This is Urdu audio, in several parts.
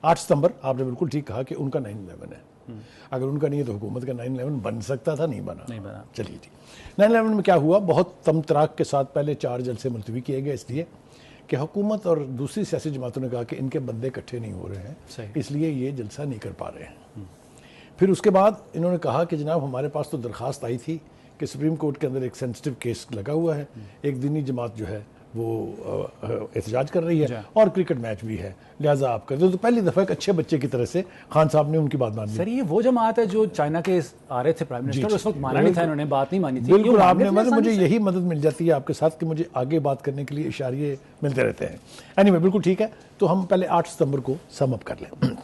8 ستمبر آپ نے بالکل ٹھیک کہا کہ ان کا 9/11 ہے. اگر ان کا نہیں ہے تو حکومت کا 9/11 بن سکتا تھا, نہیں بنا. چلیے ٹھیک. 9/11 میں کیا ہوا, بہت تم تراک کے ساتھ پہلے 4 جلسے ملتوی کیے گئے, اس لیے کہ حکومت اور دوسری سیاسی جماعتوں نے کہا کہ ان کے بندے اکٹھے نہیں ہو رہے ہیں, اس لیے یہ جلسہ نہیں کر پا رہے ہیں. پھر اس کے بعد انہوں نے کہا کہ جناب ہمارے پاس تو درخواست آئی تھی کہ سپریم کورٹ کے اندر ایک سینسٹیو کیس لگا ہوا ہے, ایک دینی جماعت جو ہے وہ احتجاج کر رہی ہے اور کرکٹ میچ بھی ہے, لہٰذا آپ کر دو. تو پہلی دفعہ ایک اچھے بچے کی طرح سے خان صاحب نے ان کی بات مان لی. سر یہ وہ جماعت ہے جو چائنا کے آ رہے تھے پرائم منسٹر, اس وقت مانا نہیں تھا, انہوں نے بات نہیں مانی تھی. بالکل آپ نے, مطلب مجھے یہی مدد مل جاتی ہے آپ کے ساتھ کہ مجھے آگے بات کرنے کے لیے اشاریے ملتے رہتے ہیں. اینی بالکل ٹھیک ہے, تو ہم پہلے 8 ستمبر کو سم اپ کر لیں.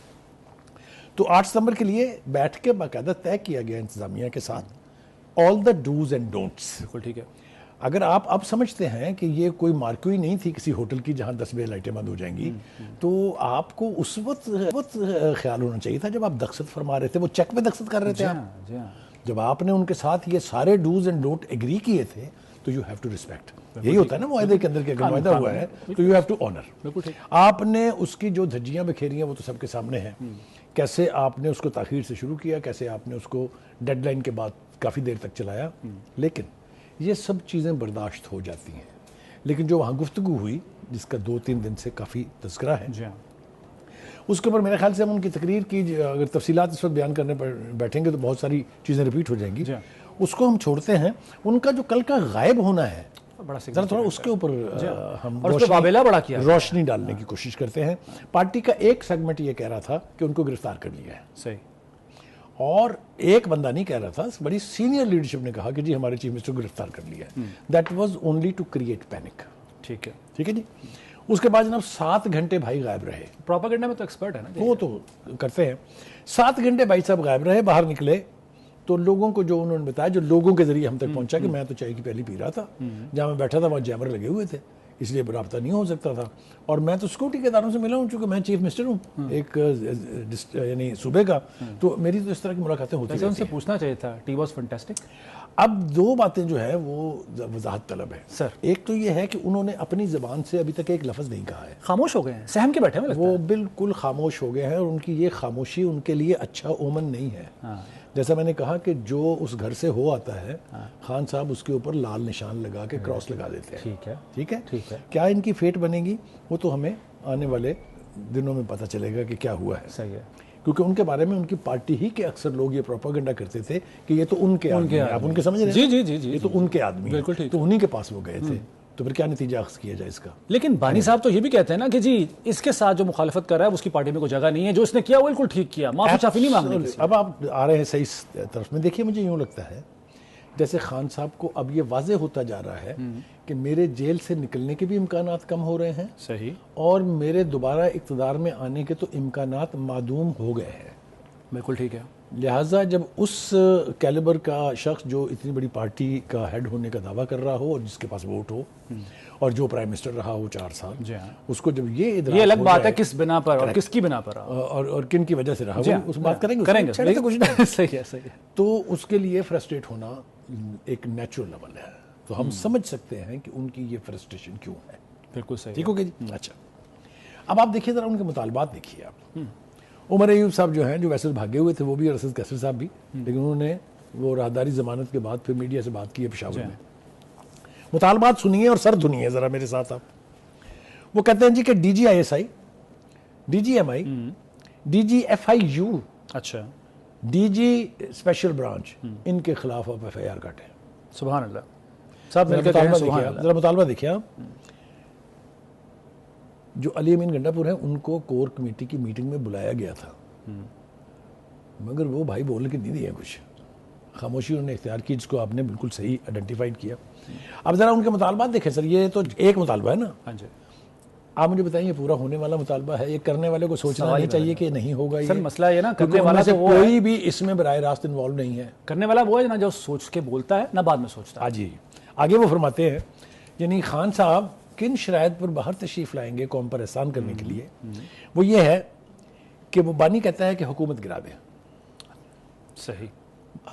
تو 8 ستمبر کے لیے بیٹھ کے باقاعدہ طے کیا گیا انتظامیہ کے ساتھ آل دا ڈوز اینڈ ڈونٹس. بالکل ٹھیک ہے. اگر آپ اب سمجھتے ہیں کہ یہ کوئی مارکوئی نہیں تھی کسی ہوٹل کی جہاں 10 بجے لائٹیں بند ہو جائیں گی, تو آپ کو اس وقت خیال ہونا چاہیے تھا جب آپ دستخط فرما رہے تھے, وہ چیک پہ دستخط کر رہے تھے آپ. جب آپ نے ان کے ساتھ یہ سارے ڈوز اینڈ ڈونٹ ایگری کیے تھے تو یو ہیو ٹو ریسپیکٹ. یہی ہوتا ہے نا معاہدے کے اندر کہ اگر معاہدہ ہوا ہے تو یو ہیو ٹو آنر. آپ نے اس کی جو دھجیاں بکھیری ہیں وہ تو سب کے سامنے ہیں. کیسے آپ نے اس کو تاخیر سے شروع کیا, کیسے آپ نے اس کو ڈیڈ لائن کے بعد کافی دیر تک چلایا, لیکن یہ سب چیزیں برداشت ہو جاتی ہیں. لیکن جو وہاں گفتگو ہوئی جس کا 2-3 دن سے کافی تذکرہ ہے, اس کے اوپر میرے خیال سے ہم ان کی تقریر کی اگر تفصیلات اس وقت بیان کرنے پر بیٹھیں گے تو بہت ساری چیزیں ریپیٹ ہو جائیں گی. اس کو ہم چھوڑتے ہیں. ان کا جو کل کا غائب ہونا ہے ذرا تھوڑا اس کے اوپر ہم روشنی ڈالنے کی کوشش کرتے ہیں. پارٹی کا ایک سیگمنٹ یہ کہہ رہا تھا کہ ان کو گرفتار کر لیا ہے, صحیح, اور ایک بندہ نہیں کہہ رہا تھا, بڑی سینئر لیڈرشپ نے کہا کہ جی ہمارے چیف منسٹر کو گرفتار کر لیا ہے. That was only to create panic. ٹھیک ہے, ٹھیک ہے جی. اس کے بعد جناب 7 گھنٹے بھائی غائب رہے. پروپیگنڈا میں تو ایکسپرٹ ہے نا, وہ تو کرتے ہیں. 7 گھنٹے بھائی صاحب غائب رہے, باہر نکلے تو لوگوں کو جو انہوں نے بتایا, جو لوگوں کے ذریعے ہم تک پہنچا کہ میں تو چائے کی پہلی پی رہا تھا, جہاں میں بیٹھا تھا وہاں جیمر لگے ہوئے تھے, اس لیے رابطہ نہیں ہو سکتا تھا, اور میں تو سیکورٹی کے اداروں سے ملا ہوں چونکہ میں چیف منسٹر ہوں ایک یعنی صوبے کا, تو میری تو اس طرح کی ملاقاتیں ہوتی ہیں. ان سے پوچھنا چاہیے تھا, ٹی واز فنٹاسٹک. اب 2 باتیں جو ہے وہ وضاحت طلب ہے سر. ایک تو یہ ہے کہ انہوں نے اپنی زبان سے ابھی تک ایک لفظ نہیں کہا ہے, خاموش ہو گئے ہیں, سہم کے بیٹھے ہیں, وہ بالکل خاموش ہو گئے ہیں, اور ان کی یہ خاموشی ان کے لیے اچھا اومن نہیں ہے. جیسا میں نے کہا کہ جو اس گھر سے ہو آتا ہے, خان صاحب اس کے اوپر لال نشان لگا کے کراس لگا دیتے ہیں. ٹھیک ہے. کیا ان کی فیٹ بنے گی وہ تو ہمیں آنے والے دنوں میں پتہ چلے گا کہ کیا ہوا ہے. صحیح ہے, کیونکہ ان کے بارے میں ان کی پارٹی ہی کے اکثر لوگ یہ پروپیگنڈا کرتے تھے کہ یہ تو ان کے آدمی ہیں. آپ ان کے سمجھ رہے ہیں, جی یہ تو ان کے آدمی ہیں, تو انہی کے پاس وہ گئے تھے. تو پھر کیا نتیجہ اخذ کیا جائے اس کا. لیکن بانی صاحب تو یہ بھی کہتے ہیں نا کہ جی اس کے ساتھ جو مخالفت کر رہا ہے اس کی پارٹی میں کوئی جگہ نہیں ہے, جو اس نے کیا وہ بالکل ٹھیک کیا, معافی شافی نہیں مانگنی. اب آپ آ رہے ہیں صحیح طرف میں. دیکھیے مجھے یوں لگتا ہے جیسے خان صاحب کو اب یہ واضح ہوتا جا رہا ہے کہ میرے جیل سے نکلنے کے بھی امکانات کم ہو رہے ہیں, صحیح, اور میرے دوبارہ اقتدار میں آنے کے تو امکانات معدوم ہو گئے ہیں. بالکل ٹھیک ہے. لہٰذا جب اس کیلیبر کا شخص جو اتنی بڑی پارٹی کا ہیڈ ہونے کا دعویٰ کر رہا ہو اور جس کے پاس ووٹ ہو اور جو پرائم منسٹر رہا ہو 4 سال, اس کو جب یہ ادراک, یہ الگ بات ہے کس بنا پر اور کس کی بنا پر اور کن کی وجہ سے رہا, اس بات کریں گے کچھ نہیں. صحیح ہے. تو اس کے لیے فرسٹریٹ ہونا ایک نیچرل لیول ہے, تو ہم سمجھ سکتے ہیں کہ ان کی یہ فرسٹریشن کیوں ہے. بالکل صحیح. ٹھیک ہو گیا جی. اچھا, اب آپ دیکھیے ذرا ان کے مطالبات دیکھیے آپ. عمر ایوب صاحب جو ہیں, جو ویسے بھاگے ہوئے تھے, وہ بھی, اور اسد کیسر صاحب بھی, لیکن انہوں نے وہ راہداری ضمانت کے بعد پھر میڈیا سے بات کی ہے پشاور میں. مطالبات سنیے اور سر دھنیے ذرا میرے ساتھ آپ. وہ کہتے ہیں جی کہ D G I S I, D G M I, D G F I U, اچھا, ڈی جی اسپیشل برانچ, ان کے خلاف آپ ایف آئی آر کاٹیں. سبحان اللہ. صاحب ذرا مطالبہ دیکھیں آپ. جو علی امین گنڈا پور ہیں ان کو کور کمیٹی کی میٹنگ میں بلایا گیا تھا, مگر وہ بھائی بولنے کے نہیں دیا کچھ, خاموشی انہوں نے اختیار کی, جس کو آپ نے بالکل صحیح آئیڈینٹیفائڈ کیا. اب ذرا ان کے مطالبات دیکھیں سر. یہ تو ایک مطالبہ ہے نا. ہاں جی, آپ مجھے بتائیں یہ پورا ہونے والا مطالبہ ہے؟ یہ کرنے والے کو سوچنا نہیں چاہیے کہ نہیں ہوگا. سر مسئلہ یہ نا, کرنے والا سے کوئی بھی اس میں براہ راست انوالو نہیں ہے. کرنے والا وہ ہے نا جو سوچ کے بولتا ہے نہ بعد میں سوچتا ہے. ہاں جی. آگے وہ فرماتے ہیں یعنی خان صاحب کن شرائط پر باہر تشریف لائیں گے قوم پر احسان کرنے کے لیے. وہ یہ ہے کہ وہ بانی کہتا ہے کہ حکومت گرا دیں. صحیح.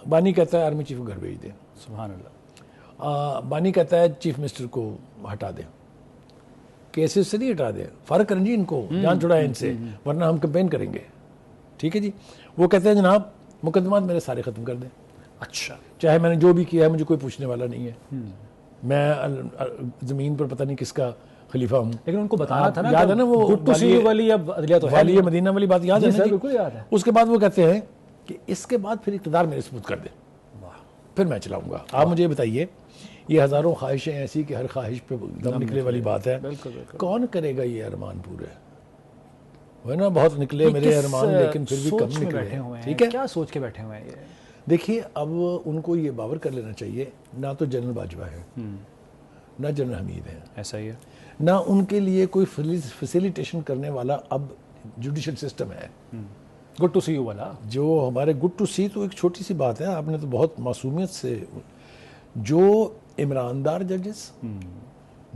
بانی کہتا ہے آرمی چیف کو گھر بھیج دیں. سبحان اللہ. بانی کہتا ہے چیف منسٹر کو ہٹا دیں. کیسز سے نہیں ہٹا دیں, فرق کریں جی ان کو, جان چھڑائیں ان سے, ورنہ ہم کمپین کریں گے. ٹھیک ہے جی. وہ کہتے ہیں جناب مقدمات میرے سارے ختم کر دیں. اچھا, چاہے میں نے جو بھی کیا ہے مجھے کوئی پوچھنے والا نہیں ہے, میں زمین پر پتہ نہیں کس کا خلیفہ ہوں. لیکن ان کو بتانا تھا نا, یاد ہے نا وہ گڈ ٹو سی یو والی, اب عدلیہ تو ہے والی مدینہ والی بات یاد ہے نا؟ بالکل یاد ہے. اس کے بعد وہ کہتے ہیں کہ اس کے بعد پھر اقتدار میرے سپرد کر دیں, پھر میں چلاؤں گا. آپ مجھے بتائیے, یہ ہزاروں خواہشیں ایسی کہ ہر خواہش پہ دم نکلے والی بات ہے, کون کرے گا یہ ارمان پورے؟ وہ نا بہت نکلے میرے ارمان لیکن پھر بھی کم نکلے. ٹھیک ہے, کیا سوچ کے بیٹھے ہوئے ہیں یہ؟ دیکھیے اب ان کو یہ باور کر لینا چاہیے, نہ تو جنرل باجوہ ہے, نہ جنرل حمید ہے, ایسا ہی ہے, نہ ان کے لیے کوئی فیسیلیٹیشن کرنے والا اب جوڈیشل سسٹم ہے. گڈ ٹو سی یو والا جو ہمارے گڈ ٹو سی تو ایک چھوٹی سی بات ہے, آپ نے تو بہت معصومیت سے, جو عمراندار ججز,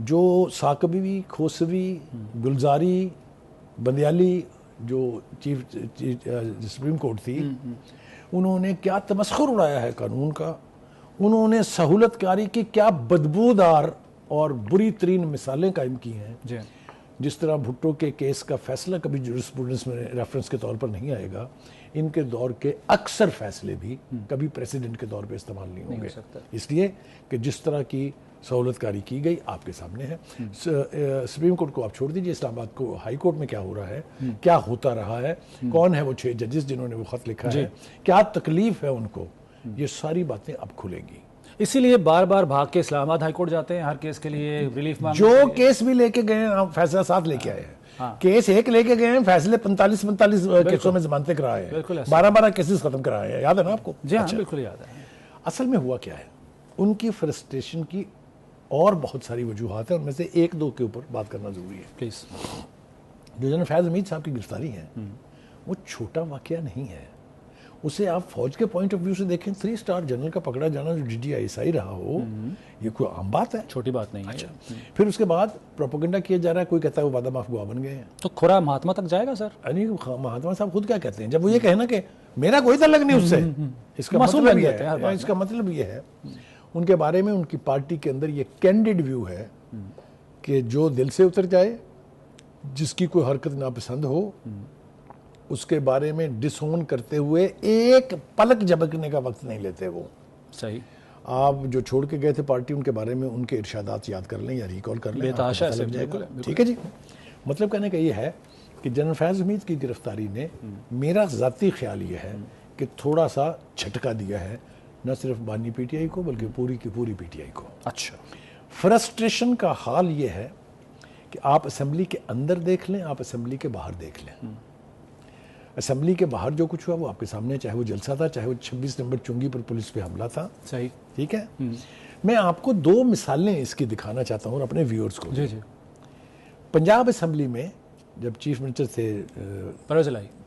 جو ثاقبی, کھوسوی, گلزاری, بندیالی جو چیف سپریم کورٹ تھی, انہوں نے کیا تمسخر اڑایا ہے قانون کا, انہوں نے سہولت کاری کی کیا بدبودار اور بری ترین مثالیں قائم کی ہیں. جی, جس طرح بھٹو کے کیس کا فیصلہ کبھی جورسپروڈنس میں ریفرنس کے طور پر نہیں آئے گا, ان کے دور کے اکثر فیصلے بھی کبھی پریسیڈنٹ کے طور پہ استعمال نہیں ہوں گے, اس لیے کہ جس طرح کی سہولت کاری کی گئی آپ کے سامنے ہے. سپریم کورٹ کو آپ چھوڑ دیجئے, اسلام آباد کو ہائی کورٹ میں کیا ہو رہا ہے, کیا ہوتا رہا ہے, کون ہے وہ 6 ججز جنہوں نے وہ خط لکھا ہے, کیا تکلیف ہے ان کو, یہ ساری باتیں اب کھلیں گی. اسی لیے بار بار بھاگ کے اسلام آباد ہائی کورٹ جاتے ہیں ہر کیس کے لیے ریلیف مانگنے. جو کیس بھی لے کے گئے ہیں فیصلہ 7 لے کے آئے ہیں, کیس ایک لے کے گئے ہیں, فیصلے 45 کیسوں میں ضمانتیں کرائے ہیں, 12 کیسز ختم کرائے ہیں, یاد ہے نا آپ کو؟ جی ہاں بالکل یاد ہے. اصل میں ہوا کیا ہے, ان کی فرسٹریشن کی اور بہت ساری وجوہات ہیں, ان میں سے 1-2 کے اوپر بات کرنا ضروری ہے. پلیز. جو جنرل فیض حمید صاحب کی گرفتاری ہے وہ چھوٹا واقعہ نہیں ہے. اسے آپ فوج کے پوائنٹ آف ویو سے دیکھیں, 3 اسٹار جنرل کا پکڑا جانا جو DGI رہا ہو, یہ کوئی عام بات ہے, چھوٹی بات نہیں ہے. اچھا, پھر اس کے بعد پروپیگنڈا کیا جا رہا ہے, کوئی کہتا ہے وہ وعدہ معاف گواہ بن گئے ہیں. تو کھرا مہاتما تک جائے گا سر؟ یعنی مہاتما صاحب خود کیا کہتے ہیں جب وہ یہ کہنا کہ میرا کوئی تعلق نہیں اس سے, اس کا مطلب یہ ہے ان کے بارے میں ان کی پارٹی کے اندر یہ کینڈیڈ ویو ہے کہ جو دل سے اتر جائے, جس کی کوئی حرکت ناپسند ہو, اس کے بارے میں ڈس اون کرتے ہوئے ایک پلک جھپکنے کا وقت نہیں لیتے. وہ صحیح, آپ جو چھوڑ کے گئے تھے پارٹی, ان کے بارے میں ان کے ارشادات یاد کر لیں یا ریکال کر لیں, بےتحاشا سے. ٹھیک ہے جی. مطلب کہنے کا یہ ہے کہ جنرل فیض حمید کی گرفتاری نے, میرا ذاتی خیال یہ ہے کہ تھوڑا سا جھٹکا دیا ہے, نہ صرف بانی PTI کو بلکہ پوری کی پوری PTI کو. اچھا, فرسٹریشن کا حال یہ ہے کہ آپ اسمبلی کے اندر دیکھ لیں, آپ اسمبلی کے باہر دیکھ لیں. اسمبلی کے باہر جو کچھ ہوا وہ آپ کے سامنے, چاہے وہ جلسہ تھا, چاہے وہ 26 نمبر چنگی پر پولیس پہ حملہ تھا. صحیح, ٹھیک ہے. میں آپ کو 2 مثالیں اس کی دکھانا چاہتا ہوں اور اپنے ویورز کو. جی جی. پنجاب اسمبلی میں جب چیف منسٹر تھے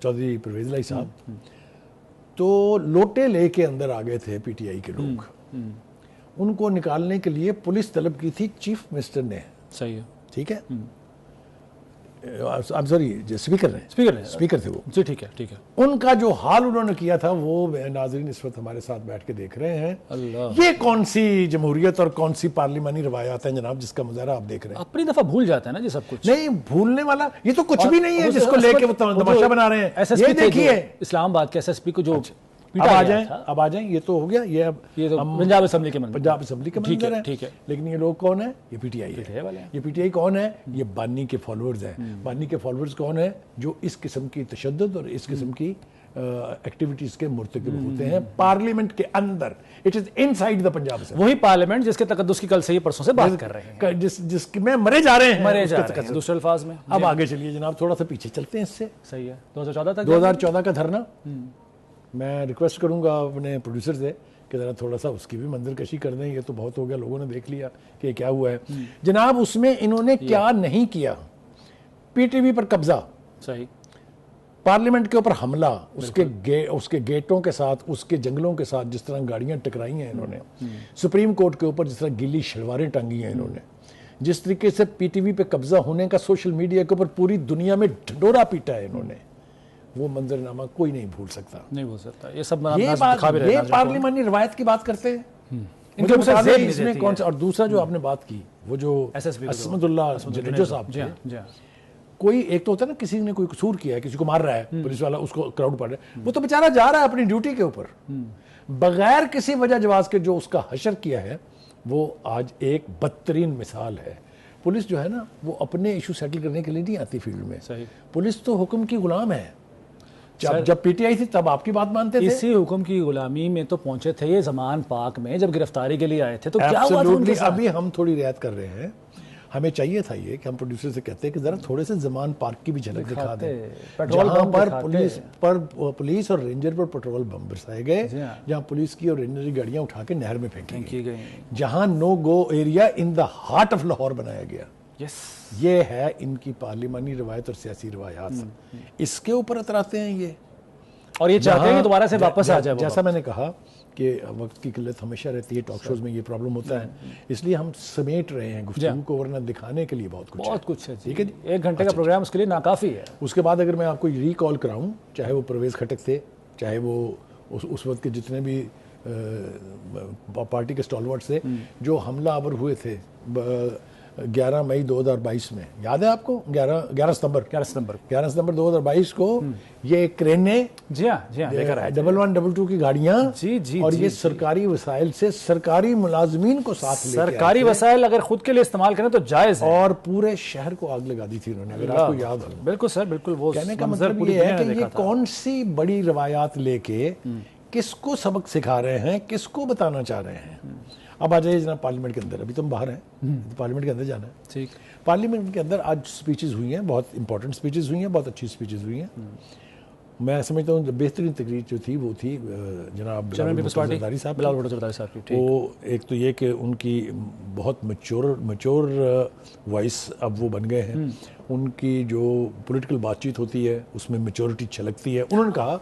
چودھری پرویز الہی صاحب, تو لوٹے لے کے اندر آ گئے تھے PTI کے لوگ, ان کو نکالنے کے لیے پولیس طلب کی تھی چیف منسٹر نے. صحیح ہے. ٹھیک ہے. I'm sorry, اسپیکر تھے وہ. جی ٹھیک ہے, ٹھیک ہے. ان کا جو حال انہوں نے کیا تھا وہ ناظرین اس وقت ہمارے ساتھ بیٹھ کے دیکھ رہے ہیں. اللہ, یہ کون سی جمہوریت اور کون سی پارلیمانی روایات ہیں جناب جس کا مظاہرہ آپ دیکھ رہے ہیں. اپنی دفعہ بھول جاتے ہیں نا جی سب کچھ. نہیں بھولنے والا یہ تو کچھ بھی نہیں ہے جس کو لے کے وہ تماشا بنا رہے ہیں. یہ دیکھیے اسلام آباد کے SSP کو جو اب آ جائیں, یہ تو ہو گیا, یہ پنجاب اسمبلی کے منظر ہے. لیکن یہ لوگ کون ہیں؟ یہ PTI ہے. یہ PTI کون ہے؟ یہ بانی کے فالوورز ہیں. بانی کے فالوورز کون ہیں؟ جو اس قسم کی تشدد اور اس قسم کی ایکٹیویٹیز کے مرتکب ہوتے ہیں پارلیمنٹ کے اندر. It is inside the Punjab assembly. وہی پارلیمنٹ جس کے تقدس کی کل سے ہی پرسوں سے بات کر رہے ہیں, جس میں مرے جا رہے ہیں دوسرے الفاظ میں. اب آگے چلیے جناب, تھوڑا سا پیچھے چلتے ہیں اس سے. صحیح ہے. 2014 کا دھرنا, میں ریکویسٹ کروں گا اپنے پروڈیوسر سے کہ ذرا تھوڑا سا اس کی بھی منظر کشی کر دیں. یہ تو بہت ہو گیا, لوگوں نے دیکھ لیا کہ کیا ہوا ہے. جناب اس میں انہوں نے کیا نہیں کیا. PTV پر قبضہ, صحیح, پارلیمنٹ کے اوپر حملہ, اس کے گیٹوں کے ساتھ, اس کے جنگلوں کے ساتھ جس طرح گاڑیاں ٹکرائی ہیں انہوں نے, سپریم کورٹ کے اوپر جس طرح گیلی شلواریں ٹانگی ہیں انہوں نے, جس طریقے سے PTV پہ قبضہ ہونے کا سوشل میڈیا کے اوپر پوری دنیا میں ڈھنڈورا پیٹا ہے انہوں نے, وہ منظرنامہ کوئی نہیں بھول سکتا. نہیں بھول سکتا. یہ سب یہ پارلیمانی روایت کی بات کرتے ہیں. ان کے بتا مسئلہ دیں زیب اس میں نہیں کون سا. اور دوسرا جو آپ نے بات کی وہ جو اسمد اللہ جنیجو صاحب تھے, کوئی ایک تو ہوتا ہے نا کسی نے کوئی قصور کیا ہے, کسی کو مار رہا ہے پولیس والا, اس کو کراؤڈ پڑ رہا ہے, وہ تو بیچارہ جا رہا ہے اپنی ڈیوٹی کے اوپر بغیر کسی وجہ جواز کے جو اس کا حشر کیا ہے وہ آج ایک بدترین مثال ہے. پولیس جو ہے نا وہ اپنے ایشو سیٹل کرنے کے لیے نہیں آتی فیلڈ میں, پولیس تو حکم کی غلام ہے. جب پی ٹی آئی تھی تب آپ کی بات مانتے تھے, اسی حکم کی غلامی میں تو پہنچے تھے یہ زمان پاک میں جب گرفتاری کے لیے آئے تھے, تو کیا ہوا تھا ان کے ساتھ؟ ابھی ہم تھوڑی رعایت کر رہے ہیں. ہمیں چاہیے تھا یہ کہ ہم پروڈیوسر سے کہتے ہیں کہ ذرا تھوڑے سے زمان پارک کی بھی جھلک دکھا دیں, جہاں پر پولیس اور رینجر پر پیٹرول بم برسائے گئے, جہاں پولیس کی اور رینجر کی گاڑیاں اٹھا کے نہر میں پھینکی گئی, جہاں no go area in the heart of Lahore بنایا گیا. یہ ہے ان کی پارلیمانی روایت اور سیاسی روایات. اس کے اوپر اتراتے ہیں یہ, اور یہ چاہتے ہیں کہ دوبارہ سے واپس آ جائے. جیسا میں نے کہا کہ وقت کی قلت ہمیشہ رہتی ہے, ٹاک شوز میں یہ پرابلم ہوتا ہے, اس لیے ہم سمیٹ رہے ہیں گفتگو کو, ورنہ دکھانے کے لیے بہت کچھ ہے. ٹھیک ہے, 1 گھنٹے کا پروگرام اس کے لیے ناکافی ہے. اس کے بعد اگر میں آپ کو ریکال کراؤں, چاہے وہ پرویز خٹک تھے, چاہے وہ اس وقت کے جتنے بھی پارٹی کے اسٹالورٹس تھے جو حملہ آور ہوئے تھے 11 مئی 2022 میں, یاد ہے آپ کو؟ 11 ستمبر 2022 کو یہ کرینے, جی ہاں 1122 کی گاڑیاں, اور یہ سرکاری وسائل سے سرکاری ملازمین کو ساتھ لے کے سرکاری وسائل اگر خود کے لیے استعمال کریں تو جائز ہے, اور پورے شہر کو آگ لگا دی تھی انہوں نے, اگر آپ کو یاد ہو. بالکل سر, بالکل. وہ کہنے کا مطلب یہ ہے کہ یہ کون سی بڑی روایات لے کے کس کو سبق سکھا رہے ہیں, کس کو بتانا چاہ رہے ہیں. اب آ جائیے جناب پارلیمنٹ کے اندر, ابھی تم باہر ہیں, پارلیمنٹ کے اندر جانا ہے. ٹھیک, پارلیمنٹ کے اندر آج سپیچز ہوئی ہیں, بہت امپورٹنٹ سپیچز ہوئی ہیں, بہت اچھی سپیچز ہوئی ہیں. میں سمجھتا ہوں بہترین تقریر جو تھی وہ تھی جناب بلال بھٹو زرداری صاحب کی. وہ ایک تو یہ کہ ان کی بہت میچور وائس اب وہ بن گئے ہیں, ان کی جو پولیٹیکل بات چیت ہوتی ہے اس میں میچورٹی چھلکتی ہے. انہوں نے کہا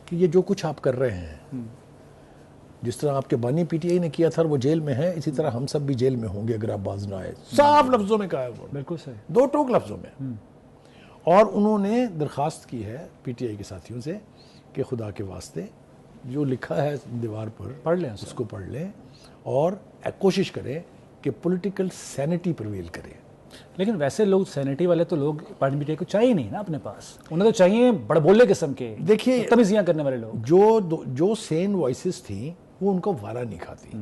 کہ یہ جو کچھ آپ کر رہے ہیں, جس طرح آپ کے بانی پی ٹی آئی نے کیا تھا وہ جیل میں ہے, اسی طرح ہم سب بھی جیل میں ہوں گے اگر آپ باز نہ آئے. صاف لفظوں میں کہا ہے وہ, بالکل صحیح, 2 ٹوک لفظوں میں. اور انہوں نے درخواست کی ہے پی ٹی آئی کے ساتھیوں سے کہ خدا کے واسطے جو لکھا ہے دیوار پر پڑھ لیں, اس کو پڑھ لیں اور کوشش کریں کہ پولیٹیکل سینٹی پرویل کرے. لیکن ویسے لوگ سینیٹی والے تو لوگ پارلیمنٹ کو چاہیے نہیں نا اپنے پاس, انہیں تو چاہیے بڑے بولے قسم کے, دیکھیے تمیزیاں کرنے والے لوگ. جو سین وائسز تھیں وہ ان کو وارا نہیں کھاتی.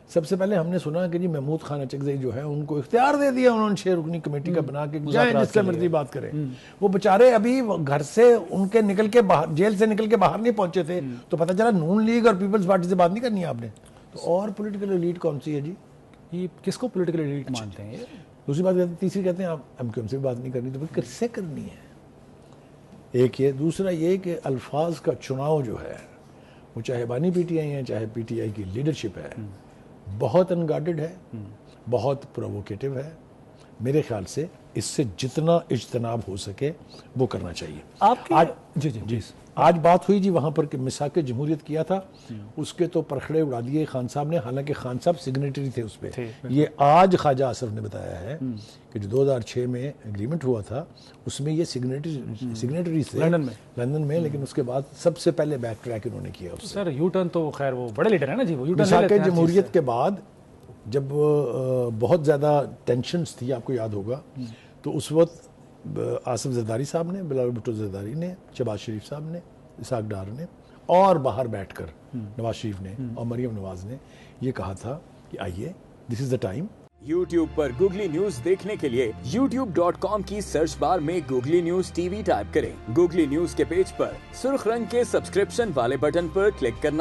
سب سے پہلے ہم نے سنا کہ جی محمود خان اچکزئی جو ہے ان کو اختیار دے دیا انہوں نے 6 رکنی کمیٹی کا بنا کے, جائیں جس سے مرضی بات کریں. وہ بیچارے ابھی گھر سے ان کے نکل کے باہر, جیل سے نکل کے باہر نہیں پہنچے تھے, تو پتہ چلا نون لیگ اور پیپلز پارٹی سے بات نہیں کرنی ہے آپ نے. تو اور پولیٹیکل ایلیٹ کون سی ہے جی؟ یہ کس کو پولیٹیکل ایلیٹ مانتے ہیں؟ دوسری بات کہتے ہیں, تیسری کہتے ہیں آپ ایم کیو ایم سے بات نہیں کرنی, تو پھر کس سے کرنی ہے؟ ایک یہ. دوسرا یہ کہ الفاظ کا چناؤ جو ہے وہ چاہے بانی پی ٹی آئی ہیں چاہے پی ٹی آئی کی لیڈرشپ ہے, بہت انگارڈڈ ہے, بہت پرووکیٹو ہے. میرے خیال سے اس سے جتنا اجتناب ہو سکے وہ کرنا چاہیے. آپ جی آج بات ہوئی جی وہاں پر کہ میثاق جمہوریت کیا تھا, اس کے تو پرکھڑے اڑا دیے خان صاحب نے, حالانکہ خان صاحب سگنیٹری تھے اس پہ. یہ آج خواجہ آصف نے بتایا ہے کہ جو 2006 میں اگریمنٹ ہوا تھا اس میں یہ سگنیٹری تھے لندن میں, لیکن اس کے بعد سب سے پہلے بیک ٹریک انہوں نے کیا. سر یو ٹرن تو خیر وہ بڑے لیڈر ہیں نا جی, وہ میثاق جمہوریت کے بعد جب بہت زیادہ ٹینشنز تھی, آپ کو یاد ہوگا, تو اس وقت آصف زرداری صاحب نے, بلال بھٹو زرداری نے, شہباز شریف صاحب نے, اسحاق ڈار نے, اور باہر بیٹھ کر نواز شریف نے اور مریم نواز نے یہ کہا تھا کہ آئیے this is the time. YouTube پر گوگلی نیوز دیکھنے کے لیے youtube.com کی سرچ بار میں Googly News T V type کریں. گوگلی نیوز کے پیج پر سرخ رنگ کے سبسکرپشن والے بٹن پر کلک کرنا